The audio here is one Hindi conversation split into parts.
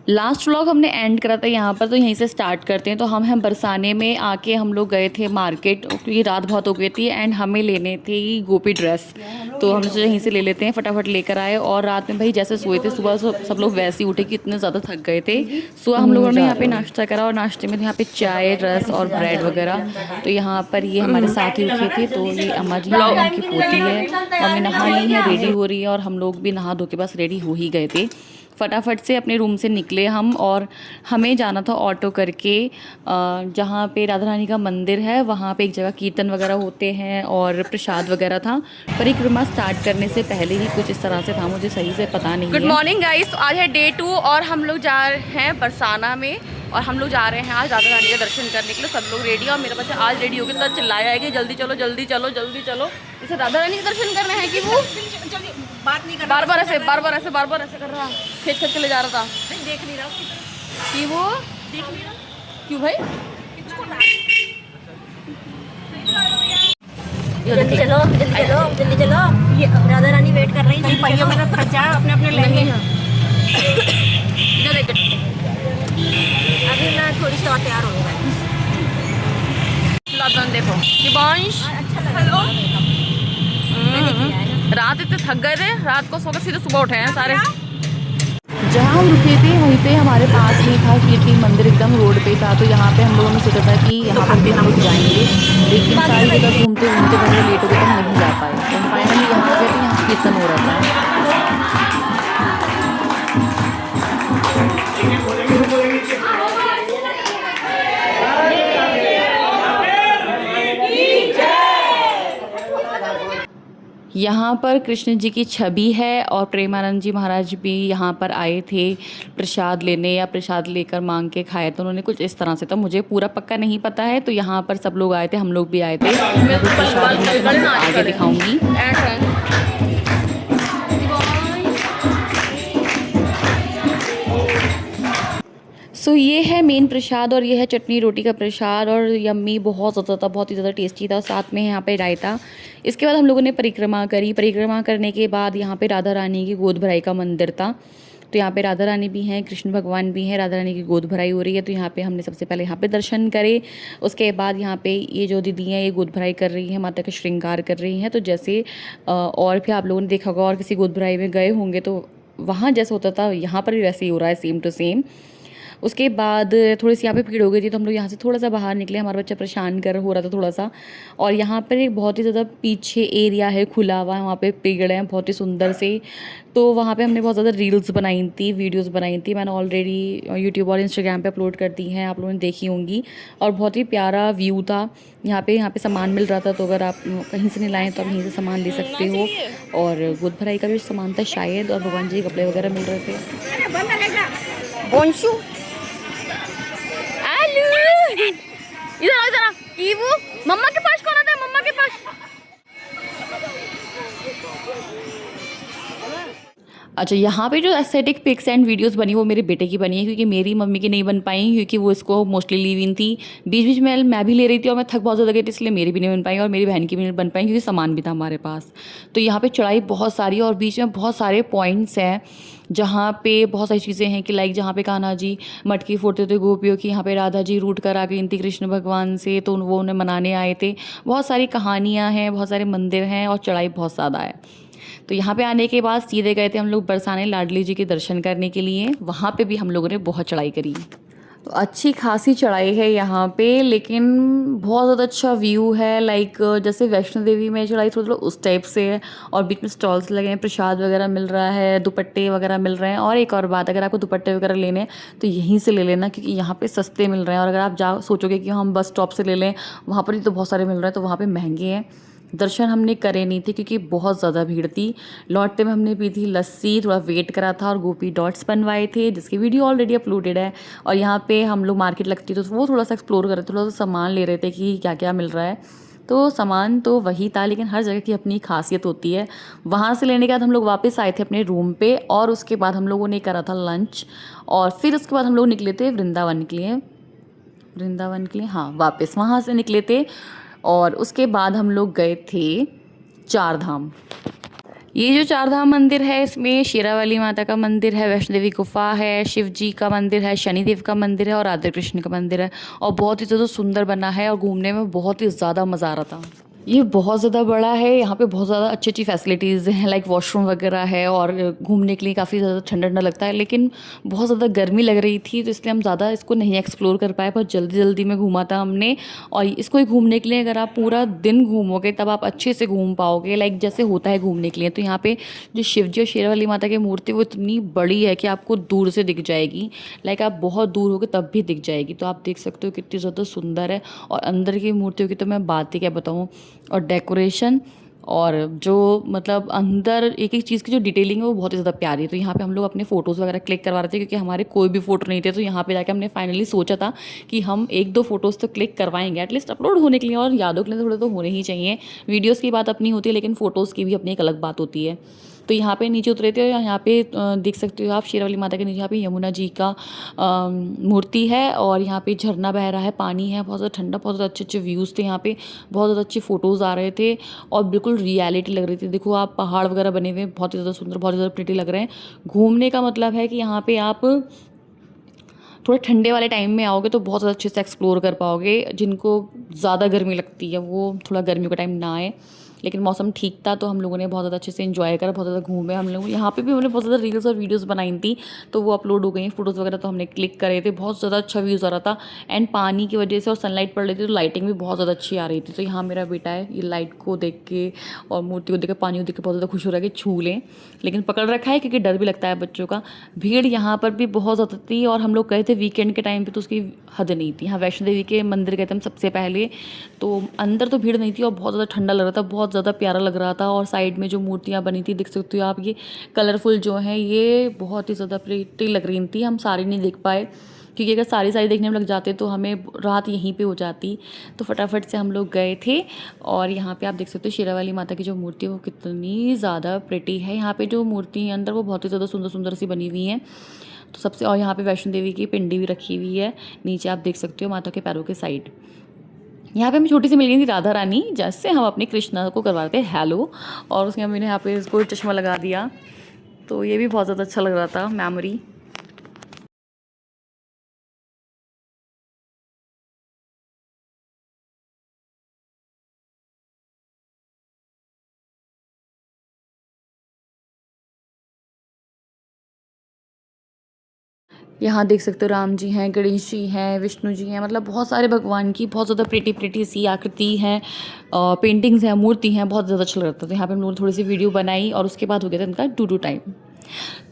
लास्ट व्लॉग हमने एंड करा था यहाँ पर, तो यहीं से स्टार्ट करते हैं। तो हम बरसाने में आके हम लोग गए थे मार्केट, क्योंकि रात बहुत हो गई थी एंड हमें लेने थे गोपी ड्रेस। तो हम सोचे यहीं से ले लेते हैं, फटाफट लेकर आए। और रात में भाई जैसे सोए थे, सुबह सब लोग वैसे ही उठे कि इतने ज़्यादा थक गए थे। सुबह हम लोगों ने यहाँ पे नाश्ता करा, और नाश्ते में यहाँ पे चाय, रस और ब्रेड वगैरह। तो यहाँ पर ये हमारे साथ ही उठे थे। तो ये अम्मा जी हैं, उनकी पोती है, मम्मी नहा ली है, रेडी हो रही है, और हम लोग भी नहा धो के बस रेडी हो ही गए थे। फटाफट से अपने रूम से निकले हम, और हमें जाना था ऑटो करके जहाँ पे राधा रानी का मंदिर है, वहाँ पे एक जगह कीर्तन वगैरह होते हैं और प्रसाद वगैरह था। परिक्रमा स्टार्ट करने से पहले ही कुछ इस तरह से था, मुझे सही से पता नहीं। गुड मॉर्निंग गाइस, तो आज है डे 2 और हम लोग जा रहे हैं बरसाना में, और हम लोग जा रहे हैं आज राधा रानी के दर्शन करने के लिए। सब लोग रेडी है, और मेरा बच्चा आज रेडी हो गया, तो चिल्लाया है कि जल्दी चलो जल्दी चलो जल्दी चलो। इसे राधा रानी के दर्शन करने हैं कि वो बात नहीं कर, बार बार ऐसे कर रहा, खींच खींच के ले जा रहा था। नहीं देख नहीं रहा कि वो देख नहीं रहा। क्यों भाई? जल्दी चलो जल्दी चलो जल्दी चलो, ये राधा रानी वेट कर रही है। पहियों में फंस जा अपने अपने लेंगे। अभी मैं थोड़ी सी और तैयार हो गई। देखो शिवांश, हेलो। रात इतने थक गए थे, रात को सोकर सीधे सुबह उठे हैं सारे। जहाँ हम रुके थे वहीं पे हमारे पास में था कीर्ति मंदिर, एकदम रोड पे था। तो यहाँ पे हम लोगों ने सोचा था कि यहाँ पर भी हम लोग जाएंगे, लेकिन सारी जगह घूमते घूमते बहुत लेट हो गए तो हम नहीं जा पाए। तो फाइनली यहाँ पे यहाँ कीर्तन हो रहा था। यहाँ पर कृष्ण जी की छवि है, और प्रेमानंद जी महाराज भी यहाँ पर आए थे प्रसाद लेने, या प्रसाद लेकर मांग के खाए। तो उन्होंने कुछ इस तरह से, तो मुझे पूरा पक्का नहीं पता है। तो यहाँ पर सब लोग आए थे, हम लोग भी आए थे। मैं प्रसाद आगे दिखाऊंगी। सो ये है मेन प्रसाद, और ये है चटनी रोटी का प्रसाद, और यम्मी बहुत ज़्यादा था, बहुत ही ज़्यादा टेस्टी था। साथ में यहाँ पे रायता। इसके बाद हम लोगों ने परिक्रमा करी। परिक्रमा करने के बाद यहाँ पे राधा रानी की गोद भराई का मंदिर था। तो यहाँ पे राधा रानी भी हैं, कृष्ण भगवान भी हैं, राधा रानी की गोद भराई हो रही है। तो यहाँ पे हमने सबसे पहले यहाँ पे दर्शन करे। उसके बाद यहाँ पे ये जो दीदी हैं, ये गोद भराई कर रही हैं, माता का श्रृंगार कर रही हैं। तो जैसे और भी आप लोगों ने देखा होगा, और किसी गोद भराई में गए होंगे, तो वहाँ जैसे होता था यहाँ पर भी वैसे ही हो रहा है, सेम टू सेम। उसके बाद थोड़ी सी यहाँ पे भीड़ हो गई थी, तो हम लोग यहाँ से थोड़ा सा बाहर निकले। हमारा बच्चा परेशान कर हो रहा था थोड़ा सा। और यहाँ पर एक बहुत ही ज़्यादा पीछे एरिया है खुला हुआ, वहाँ पे पेड़ हैं बहुत ही सुंदर से। तो वहाँ पे हमने बहुत ज़्यादा रील्स बनाई थी, वीडियोस बनाई थी। मैंने ऑलरेडी यूट्यूब और इंस्टाग्राम पे अपलोड कर दी हैं, आप लोगों ने देखी होंगी। और बहुत ही प्यारा व्यू था यहाँ पे सामान मिल रहा था। तो अगर आप कहीं से नहीं लाएँ तो आप यहीं से सामान ले सकते हो। और गोद भराई का भी सामान था शायद, और भगवान जी के कपड़े वगैरह मिल रहे थे। बोंशु इधर कि वो मम्मा के पास कौन आता है? मम्मा के पास। अच्छा, यहाँ पे जो एस्थेटिक पिक्स एंड वीडियोस बनी वो मेरे बेटे की बनी है, क्योंकि मेरी मम्मी की नहीं बन पाई, क्योंकि वो इसको मोस्टली लीव इन थी। बीच बीच में मैं भी ले रही थी, और मैं थक बहुत ज़्यादा गई थी, इसलिए मेरी भी नहीं बन पाई, और मेरी बहन की भी नहीं बन पाई, क्योंकि सामान भी था हमारे पास। तो यहाँ पे चढ़ाई बहुत सारी, और बीच में बहुत सारे पॉइंट्स हैं जहाँ पे बहुत सारी चीज़ें हैं कि लाइक जहाँ पे कान्हा जी मटकी फोड़ते थे गोपियों की, यहाँ पे राधा जी रूठ कर आ गई थी कृष्ण भगवान से, तो वो उन्हें मनाने आए थे। बहुत सारी कहानियाँ हैं, बहुत सारे मंदिर हैं, और चढ़ाई बहुत ज़्यादा है। तो यहाँ पे आने के बाद सीधे गए थे हम लोग बरसाने लाडली जी के दर्शन करने के लिए। वहाँ पे भी हम लोगों ने बहुत चढ़ाई करी। तो अच्छी खासी चढ़ाई है यहाँ पे, लेकिन बहुत ज़्यादा अच्छा व्यू है। लाइक जैसे वैष्णो देवी में चढ़ाई थोड़ा उस टाइप से है, और बीच में स्टॉल्स लगे हैं, प्रसाद वगैरह मिल रहा है, दुपट्टे वगैरह मिल रहे हैं। और एक और बात, अगर आपको दुपट्टे वगैरह लेने हैं तो यहीं से ले लेना, क्योंकि यहाँ पे सस्ते मिल रहे हैं। और अगर आप सोचोगे कि हम बस स्टॉप से ले लें, वहाँ पर ही तो बहुत सारे मिल रहे हैं, तो वहाँ पर महंगे हैं। दर्शन हमने करे नहीं थे, क्योंकि बहुत ज़्यादा भीड़ थी। लौटते में हमने पी थी लस्सी, थोड़ा वेट करा था, और गोपी डॉट्स बनवाए थे, जिसकी वीडियो ऑलरेडी अपलोडेड है। और यहाँ पे हम लोग मार्केट लगती तो वो थोड़ा सा एक्सप्लोर कर रहे थे, थोड़ा सा सामान ले रहे थे कि क्या क्या मिल रहा है। तो सामान तो वही था, लेकिन हर जगह की अपनी खासियत होती है। वहाँ से लेने के बाद हम लोग वापस आए थे अपने रूम पे, और उसके बाद हम लोगों ने करा था लंच, और फिर उसके बाद हम लोग निकले थे वृंदावन के लिए, हाँ वापस वहाँ से निकले थे। और उसके बाद हम लोग गए थे चार धाम। ये जो चारधाम मंदिर है इसमें शेरावाली माता का मंदिर है, वैष्णो देवी गुफा है, शिव जी का मंदिर है, शनिदेव का मंदिर है और राधा कृष्ण का मंदिर है और बहुत ही ज़्यादा सुंदर बना है और घूमने में बहुत ही ज़्यादा मज़ा आ रहा था। ये बहुत ज़्यादा बड़ा है, यहाँ पे बहुत ज़्यादा अच्छी अच्छी फैसिलिटीज़ हैं, लाइक वॉशरूम वगैरह है और घूमने के लिए काफ़ी ज़्यादा ठंडा ठंडा लगता है, लेकिन बहुत ज़्यादा गर्मी लग रही थी तो इसलिए हम ज़्यादा इसको नहीं एक्सप्लोर कर पाए, बहुत जल्दी जल्दी में घूमा था हमने। और इसको ही घूमने के लिए अगर आप पूरा दिन घूमोगे तब आप अच्छे से घूम पाओगे, लाइक जैसे होता है घूमने के लिए। तो यहाँ पे जो शिवजी और शेरावाली माता की मूर्ति वो इतनी बड़ी है कि आपको दूर से दिख जाएगी, लाइक आप बहुत दूर होगे तब भी दिख जाएगी। तो आप देख सकते हो कितनी ज़्यादा सुंदर है और अंदर की मूर्तियों की तो मैं बात ही क्या बताऊँ। और डेकोरेशन और जो मतलब अंदर एक एक चीज़ की जो डिटेलिंग है वो बहुत ही ज़्यादा प्यारी है। तो यहाँ पे हम लोग अपने फ़ोटोज़ वगैरह क्लिक करवा रहे थे क्योंकि हमारे कोई भी फ़ोटो नहीं थे। तो यहाँ पे जाके हमने फाइनली सोचा था कि हम एक दो फ़ोटोज़ तो क्लिक करवाएंगे एटलीस्ट अपलोड होने के लिए और यादों के लिए थोड़े तो होने ही चाहिए। वीडियोज़ की बात अपनी होती है लेकिन फ़ोटोज़ की भी अपनी एक अलग बात होती है। तो यहाँ पे नीचे उतरे थे और यहाँ पे देख सकते हो आप शेरावाली माता के नीचे यहाँ पे यमुना जी का मूर्ति है और यहाँ पे झरना बह रहा है, पानी है, बहुत ज़्यादा ठंडा, बहुत ज़्यादा अच्छे अच्छे व्यूज़ थे यहाँ पे, बहुत ज़्यादा अच्छे फ़ोटोज़ आ रहे थे और बिल्कुल रियलिटी लग रही थी। देखो आप पहाड़ वगैरह बने हुए बहुत ही ज़्यादा सुंदर, बहुत ही ज़्यादा प्रिटी लग रहे हैं। घूमने का मतलब है कि यहाँ पे आप थोड़े ठंडे वाले टाइम में आओगे तो बहुत ज़्यादा अच्छे से एक्सप्लोर कर पाओगे। जिनको ज़्यादा गर्मी लगती है वो थोड़ा गर्मियों का टाइम ना आए, लेकिन मौसम ठीक था तो हम लोगों ने बहुत ज़्यादा अच्छे से एंजॉय करा, बहुत ज़्यादा घूमे हम लोग। यहाँ पे भी हमने बहुत ज़्यादा रील्स और वीडियोस बनाई थी तो वो अपलोड हो गई, फोटोज़ वगैरह तो हमने क्लिक करे थे। बहुत ज़्यादा अच्छा व्यूज़ आ रहा था एंड पानी की वजह से और सनलाइट पड़ रही थी तो लाइटिंग भी बहुत ज़्यादा अच्छी आ रही थी। तो यहाँ मेरा बेटा है, ये लाइट को देख के और मूर्ति को देख के, पानी को देख के बहुत ज़्यादा खुश हो रहा है कि छू लें, लेकिन पकड़ रखा है क्योंकि डर भी लगता है बच्चों का। भीड़ यहाँ पर भी बहुत ज़्यादा थी और हम लोग गए थे वीकेंड के टाइम पे तो उसकी हद नहीं थी। यहाँ वैष्णो देवी के मंदिर गए थे हम सबसे पहले, तो अंदर तो भीड़ नहीं थी और बहुत ज़्यादा ठंडा लग रहा था, बहुत ज़्यादा प्यारा लग रहा था। और साइड में जो मूर्तियाँ बनी थी देख सकते हो आप, ये कलरफुल जो हैं ये बहुत ही ज़्यादा प्रीटी लग रही थी। हम सारी नहीं देख पाए क्योंकि अगर सारी सारी देखने में लग जाते तो हमें रात यहीं पे हो जाती, तो फटाफट से हम लोग गए थे। और यहाँ पे आप देख सकते हो शेरावाली माता की जो मूर्ति है वो कितनी ज़्यादा प्रिटी है। यहाँ पे जो मूर्ति है अंदर वो बहुत ही ज़्यादा सुंदर सुंदर सी बनी हुई हैं तो सबसे। और यहाँ पे वैष्णो देवी की पिंडी भी रखी हुई है, नीचे आप देख सकते हो माता के पैरों के साइड। यहाँ पे हमें छोटी सी मिल गई थी राधा रानी, जैसे हम अपने कृष्णा को करवा रहे थे हेलो, और उसके हमने यहाँ पे इसको चश्मा लगा दिया, तो ये भी बहुत ज़्यादा अच्छा लग रहा था मेमोरी। यहाँ देख सकते हो राम जी हैं, गणेश जी हैं, विष्णु जी हैं, मतलब बहुत सारे भगवान की बहुत ज़्यादा प्रिटी प्रिटी सी आकृति हैं, पेंटिंग्स हैं, मूर्ति हैं, बहुत ज़्यादा अच्छा लग रहा था। तो यहाँ पे हम लोगों ने थोड़ी सी वीडियो बनाई और उसके बाद हो गया था इनका टू टाइम।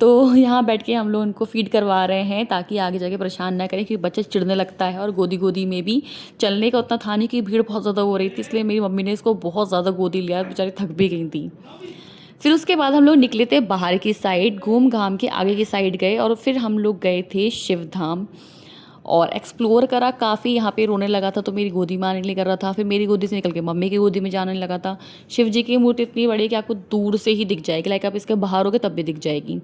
तो यहाँ बैठ के हम लोग उनको फीड करवा रहे हैं ताकि आगे जाके परेशान ना करें, क्योंकि बच्चा चिढ़ने लगता है और गोदी गोदी में भी चलने का उतना था नहीं कि भीड़ बहुत ज़्यादा हो रही थी, इसलिए मेरी मम्मी ने इसको बहुत ज़्यादा गोदी लिया, बेचारी थक भी गई थी। फिर उसके बाद हम लोग निकले थे बाहर की साइड, घूम घाम के आगे की साइड गए और फिर हम लोग गए थे शिवधाम और एक्सप्लोर करा काफ़ी। यहाँ पे रोने लगा था तो मेरी गोदी में आने के लिए कर रहा था, फिर मेरी गोदी से निकल के मम्मी की गोदी में जाने लगा था। शिव जी की मूर्ति इतनी बड़ी है कि आपको दूर से ही दिख जाएगी, लाइक आप इसके बाहर होगे तब भी दिख जाएगी।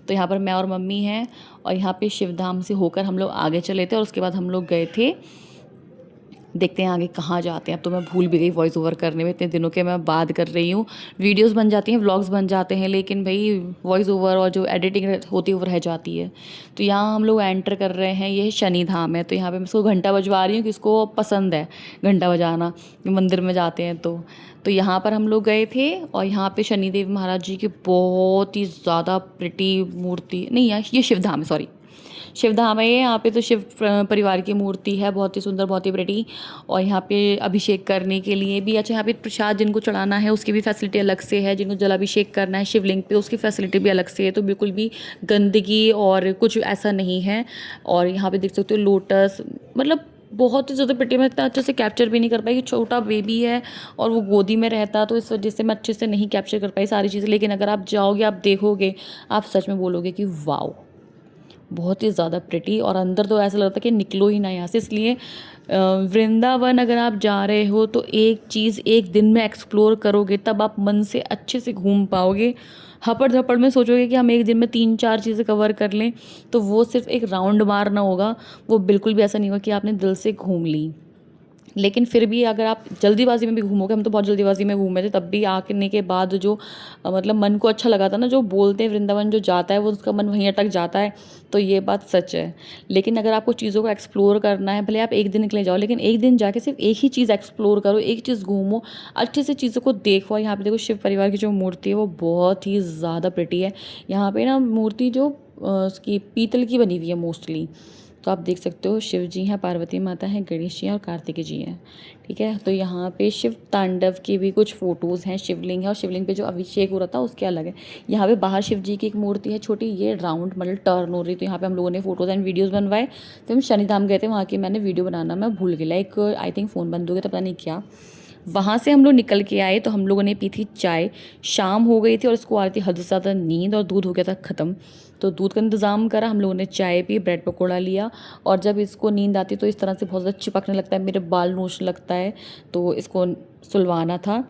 तो यहाँ पर मैं और मम्मी हैं और यहाँ पे शिवधाम से होकर हम लोग आगे चले थे और उसके बाद हम लोग गए थे, देखते हैं आगे कहाँ जाते हैं। अब तो मैं भूल भी गई वॉइस ओवर करने में, इतने दिनों के मैं बात कर रही हूँ। वीडियोस बन जाती हैं, व्लॉग्स बन जाते हैं, लेकिन भाई वॉइस ओवर और जो एडिटिंग होती है वो रह जाती है। तो यहाँ हम लोग एंटर कर रहे हैं, ये शनि धाम है। तो यहाँ पे मैं इसको घंटा बजवा रही हूँ कि इसको पसंद है घंटा बजाना, मंदिर में जाते हैं तो यहाँ पर हम लोग गए थे और यहाँ पे शनिदेव महाराज जी की बहुत ही ज़्यादा प्रिटी मूर्ति, नहीं यार ये शिवधाम है, सॉरी शिवधाम है ये। यहाँ पे तो शिव परिवार की मूर्ति है, बहुत ही सुंदर, बहुत ही प्रिटी। और यहाँ पे अभिषेक करने के लिए भी अच्छा, यहाँ पे प्रसाद जिनको चढ़ाना है उसकी भी फैसिलिटी अलग से है, जिनको जलाभिषेक करना है शिवलिंग पे उसकी फैसिलिटी भी अलग से है। तो बिल्कुल भी गंदगी और कुछ ऐसा नहीं है। और यहाँ पे देख सकते हो लोटस, मतलब बहुत ही ज़्यादा प्रिटी। मैं इतना अच्छे से कैप्चर भी नहीं कर पाई कि छोटा बेबी है और वो गोदी में रहता, तो इस वजह से मैं अच्छे से नहीं कैप्चर कर पाई सारी चीज़ें। लेकिन अगर आप जाओगे, आप देखोगे, आप सच में बोलोगे कि वाओ, बहुत ही ज़्यादा प्रिटी। और अंदर तो ऐसा लगता है कि निकलो ही ना यहाँ से। इसलिए वृंदावन अगर आप जा रहे हो तो एक चीज़ एक दिन में एक्सप्लोर करोगे तब आप मन से अच्छे से घूम पाओगे। हपड़ धपड़ में सोचोगे कि हम एक दिन में 3-4 चीज़ें कवर कर लें तो वो सिर्फ एक राउंड मारना होगा, वो बिल्कुल भी ऐसा नहीं होगा कि आपने दिल से घूम ली। लेकिन फिर भी अगर आप जल्दीबाजी में भी घूमोगे, हम तो बहुत जल्दीबाजी में घूमे थे, तब भी आने के बाद जो मतलब मन को अच्छा लगा था ना, जो बोलते हैं वृंदावन जो जाता है वो उसका मन वहीं अटक जाता है, तो ये बात सच है। लेकिन अगर आपको चीज़ों को एक्सप्लोर करना है, भले आप एक दिन के लिए जाओ, लेकिन एक दिन जाके सिर्फ एक ही चीज़ एक्सप्लोर करो, एक चीज़ घूमो, अच्छे से चीज़ों को देखो। यहाँ पे देखो शिव परिवार की जो मूर्ति है वो बहुत ही ज़्यादा प्रिटी है। यहाँ पे ना मूर्ति जो उसकी पीतल की बनी हुई है मोस्टली, तो आप देख सकते हो शिव जी हैं, पार्वती माता हैं, गणेश जी हैं और कार्तिकेय जी हैं। ठीक है, तो यहाँ पे शिव तांडव की भी कुछ फ़ोटोज़ हैं, शिवलिंग है, और शिवलिंग पे जो अभिषेक हो रहा था उसके अलग है। यहाँ पे बाहर शिव जी की एक मूर्ति है छोटी, ये राउंड मतलब टर्न हो रही, तो यहाँ पे हम लोगों ने फ़ोटोज़ एंड वीडियोज़ बनवाए। तो हम शनिधाम गए थे, वहाँ की मैंने वीडियो बनाना मैं भूल गई, लाइक आई थिंक फ़ोन बंद हो गया, तो पता नहीं क्या। वहाँ से हम लोग निकल के आए तो हम लोगों ने पी थी चाय, शाम हो गई थी और इसको आ रही थी हद से ज़्यादा नींद, और दूध हो गया था ख़त्म। तो दूध का इंतज़ाम करा, हम लोगों ने चाय पी, ब्रेड पकौड़ा लिया, और जब इसको नींद आती तो इस तरह से बहुत ज़्यादा चिपकने लगता है, मेरे बाल नोचने लगता है, तो इसको सुलवाना था।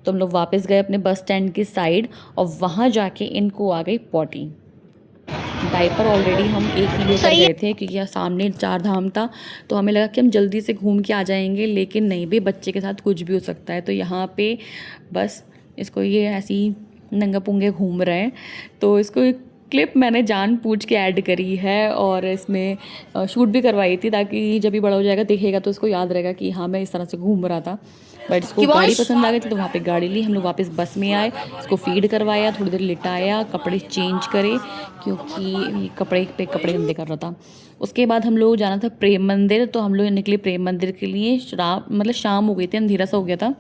तो हम लोग वापस गए अपने बस स्टैंड की साइड, और वहाँ जाके इनको आ गई पॉटी। डायपर ऑलरेडी हम एक ही लेकर गए थे क्योंकि यहाँ सामने 4 धाम था, तो हमें लगा कि हम जल्दी से घूम के आ जाएंगे, लेकिन नहीं भाई, बच्चे के साथ कुछ भी हो सकता है। तो यहाँ पे बस इसको ये ऐसे ही नंगा पुंगे घूम रहे हैं, तो इसको एक क्लिप मैंने जानबूझ के ऐड करी है और इसमें शूट भी करवाई थी, ताकि जब भी बड़ा हो जाएगा देखेगा तो इसको याद रहेगा कि हाँ मैं इस तरह से घूम रहा था। बट इसको गाड़ी पसंद आ गई थी तो वहाँ पे गाड़ी ली, हम लोग वापस बस में आए, इसको फीड करवाया, थोड़ी देर लिटाया, कपड़े चेंज करे क्योंकि कपड़े पे कपड़े गंदे कर रहा था। उसके बाद हम लोग जाना था प्रेम मंदिर, तो हम लोग निकले प्रेम मंदिर के लिए। मतलब शाम हो गई थी, अंधेरा सा हो गया था,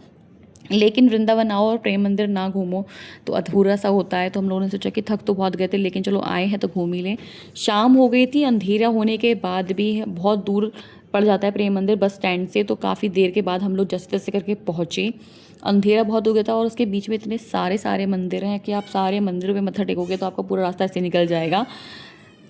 लेकिन वृंदावन आओ और प्रेम मंदिर ना घूमो तो अधूरा सा होता है। तो हम लोगों ने सोचा कि थक तो बहुत गए थे, लेकिन चलो आए हैं तो घूम ही लें। शाम हो गई थी, अंधेरा होने के बाद भी बहुत दूर पड़ जाता है प्रेम मंदिर बस स्टैंड से, तो काफ़ी देर के बाद हम लोग जैसे तैसे करके पहुँचे। अंधेरा बहुत हो गया था और उसके बीच में इतने सारे मंदिर हैं कि आप सारे मंदिरों पे मत्था टेकोगे तो आपका पूरा रास्ता ऐसे निकल जाएगा।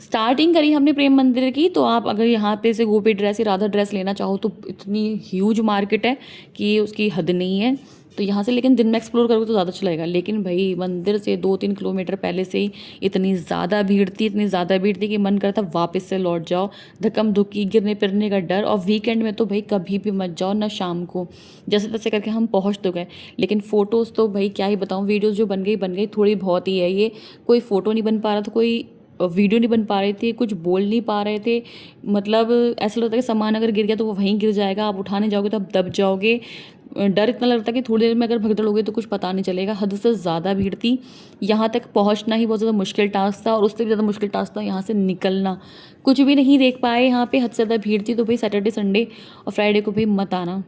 स्टार्टिंग करी हमने प्रेम मंदिर की, तो आप अगर यहाँ पे से गोपी ड्रेस या राधा ड्रेस लेना चाहो तो इतनी ह्यूज मार्केट है कि उसकी हद नहीं है। तो यहाँ से लेकिन दिन में एक्सप्लोर करोगे तो ज़्यादा अच्छा लगेगा, लेकिन भाई मंदिर से 2-3 किलोमीटर पहले से ही इतनी ज़्यादा भीड़ थी कि मन करता वापस से लौट जाओ। धक्कम धुक्की, गिरने फिरने का डर, और वीकेंड में तो भाई कभी भी मत जाओ, ना शाम को। जैसे तैसे करके हम पहुँच तो गए, लेकिन फ़ोटोज़ तो भाई क्या ही बताऊँ, वीडियोज़ जो बन गई थोड़ी बहुत ही है। ये कोई फ़ोटो नहीं बन पा रहा था, कोई वीडियो नहीं बन पा रहे थे, कुछ बोल नहीं पा रहे थे। मतलब ऐसा लगता है कि सामान अगर गिर गया तो वो वहीं गिर जाएगा, आप उठाने जाओगे तो आप दब जाओगे। डर इतना लगता है कि थोड़ी देर में अगर भगदड़ हो गई तो कुछ पता नहीं चलेगा। हद से ज़्यादा भीड़ थी, यहाँ तक पहुँचना ही बहुत ज़्यादा मुश्किल टास्क था, और उससे भी ज़्यादा मुश्किल टास्क था यहाँ से निकलना। कुछ भी नहीं देख पाए यहाँ पे, हद से ज़्यादा भीड़ थी। तो भाई सैटरडे संडे और फ्राइडे को भी मत आना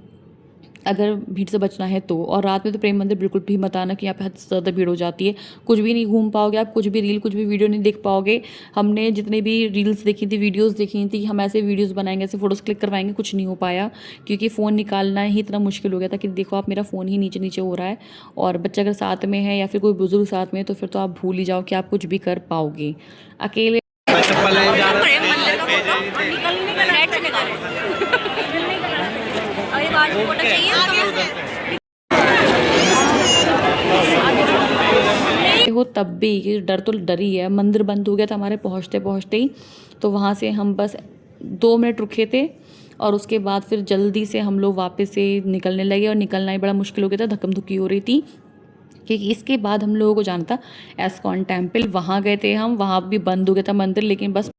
अगर भीड़ से बचना है तो। और रात में तो प्रेम मंदिर बिल्कुल भी मत आना कि यहाँ पे हद से ज़्यादा भीड़ हो जाती है, कुछ भी नहीं घूम पाओगे आप, कुछ भी रील, कुछ भी वीडियो नहीं देख पाओगे। हमने जितने भी रील्स देखी थी, वीडियोस देखी थी, हम ऐसे वीडियोस बनाएंगे, ऐसे फोटोज़ क्लिक करवाएंगे, कुछ नहीं हो पाया क्योंकि फ़ोन निकालना ही इतना मुश्किल हो गया था कि देखो आप, मेरा फ़ोन ही नीचे नीचे हो रहा है, और बच्चा अगर साथ में है या फिर कोई बुजुर्ग साथ में है तो फिर तो आप भूल ही जाओ कि आप कुछ भी कर पाओगे अकेले। प्रेम मंदिर का फोटो और निकलने का नेट से निकाले और एक आठ फोटो चाहिए हो तब भी ये डर तो डर ही है। मंदिर बंद हो गया था हमारे पहुँचते पहुँचते ही, तो वहाँ से हम बस 2 मिनट रुके थे, और उसके बाद फिर जल्दी से हम लोग वापस से निकलने लगे, और निकलना ही बड़ा मुश्किल हो गया था, धक्कम धुक्की हो रही थी क्योंकि इसके बाद हम लोगों को जाना था एस्कॉन टेम्पल। वहाँ गए थे हम, वहाँ भी बंद हो गया था मंदिर, लेकिन बस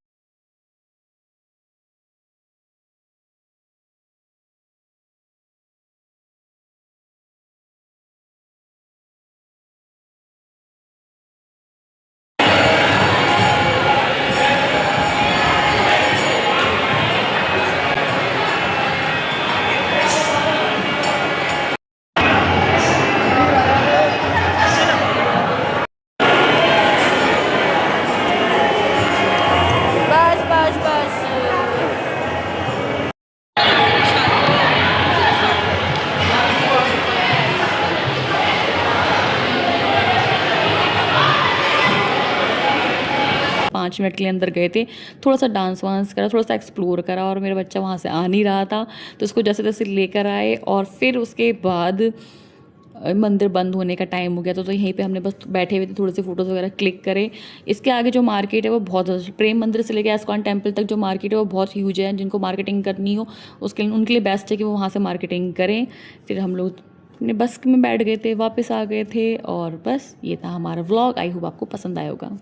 5 मिनट के लिए अंदर गए थे, थोड़ा सा डांस वांस करा, थोड़ा सा एक्सप्लोर करा, और मेरा बच्चा वहाँ से आ नहीं रहा था तो उसको जैसे तैसे लेकर आए। और फिर उसके बाद मंदिर बंद होने का टाइम हो गया तो यहीं पे हमने बस बैठे हुए थे, थोड़े से फ़ोटोज़ वगैरह क्लिक करे। इसके आगे जो मार्केट है वो बहुत ज़्यादा, प्रेम मंदिर से लेकर एस्कॉन टेम्पल तक जो मार्केट है वो बहुत ह्यूज है। जिनको मार्केटिंग करनी हो उसके लिए, उनके लिए बेस्ट है कि वो वहाँ से मार्केटिंग करें। फिर हम लोग अपने बस में बैठ गए थे, वापस आ गए थे, और बस ये था हमारा व्लॉग। आई होप आपको पसंद आया होगा।